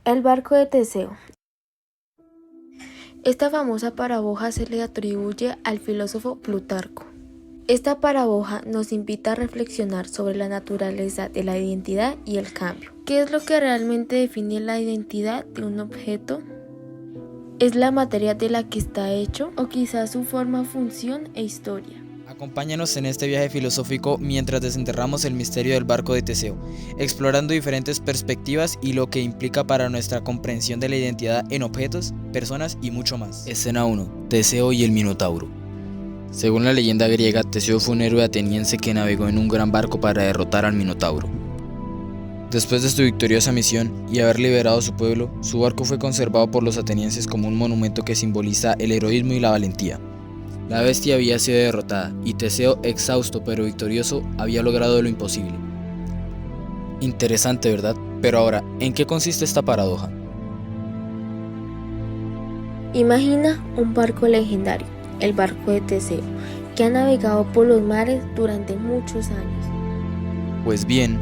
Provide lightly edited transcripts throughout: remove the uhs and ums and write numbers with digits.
El barco de Teseo. Esta famosa paradoja se le atribuye al filósofo Plutarco. Esta paradoja nos invita a reflexionar sobre la naturaleza de la identidad y el cambio. ¿Qué es lo que realmente define la identidad de un objeto? ¿Es la materia de la que está hecho o quizás su forma, función e historia? Acompáñanos en este viaje filosófico mientras desenterramos el misterio del barco de Teseo, explorando diferentes perspectivas y lo que implica para nuestra comprensión de la identidad en objetos, personas y mucho más. Escena 1. Teseo y el Minotauro. Según la leyenda griega, Teseo fue un héroe ateniense que navegó en un gran barco para derrotar al Minotauro. Después de su victoriosa misión y haber liberado a su pueblo, su barco fue conservado por los atenienses como un monumento que simboliza el heroísmo y la valentía. La bestia había sido derrotada y Teseo, exhausto pero victorioso, había logrado lo imposible. Interesante, ¿verdad? Pero ahora, ¿en qué consiste esta paradoja? Imagina un barco legendario, el barco de Teseo, que ha navegado por los mares durante muchos años. Pues bien,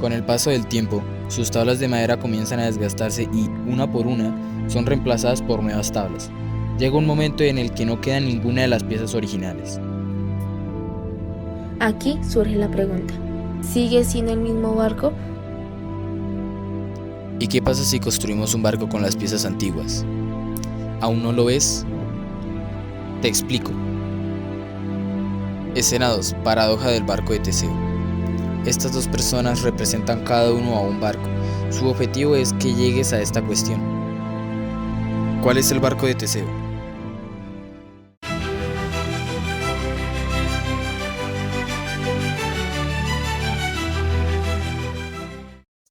con el paso del tiempo, sus tablas de madera comienzan a desgastarse y, una por una, son reemplazadas por nuevas tablas. Llega un momento en el que no queda ninguna de las piezas originales. Aquí surge la pregunta, ¿sigue siendo el mismo barco? ¿Y qué pasa si construimos un barco con las piezas antiguas? ¿Aún no lo ves? Te explico. Escena 2. Paradoja del barco de Teseo. Estas dos personas representan cada uno a un barco. Su objetivo es que llegues a esta cuestión. ¿Cuál es el barco de Teseo?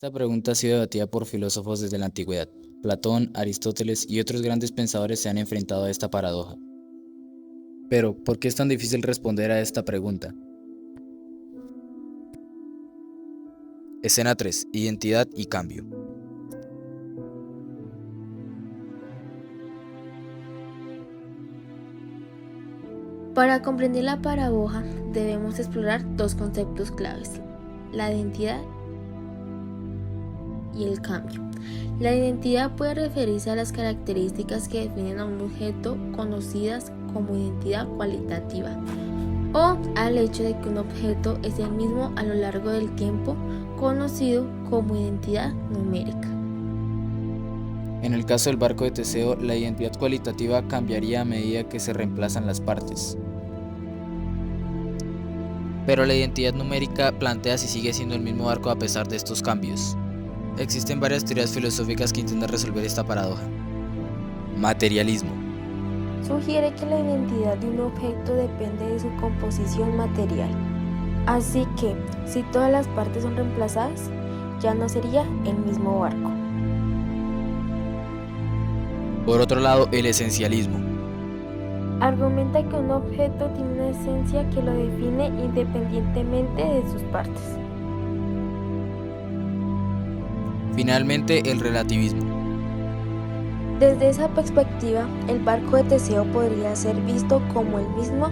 Esta pregunta ha sido debatida por filósofos desde la antigüedad. Platón, Aristóteles y otros grandes pensadores se han enfrentado a esta paradoja. Pero, ¿por qué es tan difícil responder a esta pregunta? Escena 3. Identidad y cambio. Para comprender la paradoja debemos explorar dos conceptos claves, la identidad y el cambio. La identidad puede referirse a las características que definen a un objeto conocidas como identidad cualitativa o al hecho de que un objeto es el mismo a lo largo del tiempo, conocido como identidad numérica. En el caso del barco de Teseo, la identidad cualitativa cambiaría a medida que se reemplazan las partes. Pero la identidad numérica plantea si sigue siendo el mismo barco a pesar de estos cambios. Existen varias teorías filosóficas que intentan resolver esta paradoja. Materialismo. Sugiere que la identidad de un objeto depende de su composición material. Así que, si todas las partes son reemplazadas, ya no sería el mismo barco. Por otro lado, el esencialismo. Argumenta que un objeto tiene una esencia que lo define independientemente de sus partes. Finalmente, el relativismo. Desde esa perspectiva, el barco de Teseo podría ser visto como el mismo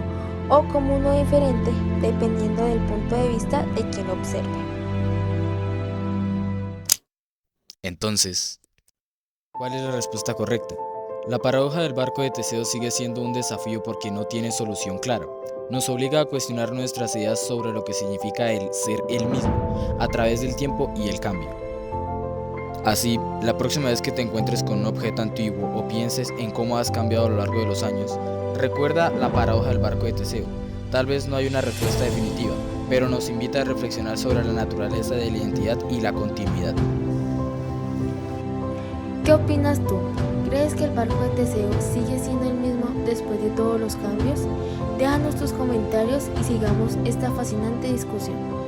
o como uno diferente, dependiendo del punto de vista de quien lo observe. Entonces, ¿cuál es la respuesta correcta? La paradoja del barco de Teseo sigue siendo un desafío porque no tiene solución clara. Nos obliga a cuestionar nuestras ideas sobre lo que significa el ser el mismo, a través del tiempo y el cambio. Así, la próxima vez que te encuentres con un objeto antiguo o pienses en cómo has cambiado a lo largo de los años, recuerda la paradoja del barco de Teseo. Tal vez no hay una respuesta definitiva, pero nos invita a reflexionar sobre la naturaleza de la identidad y la continuidad. ¿Qué opinas tú? ¿Crees que el barco de Teseo sigue siendo el mismo después de todos los cambios? Déjanos tus comentarios y sigamos esta fascinante discusión.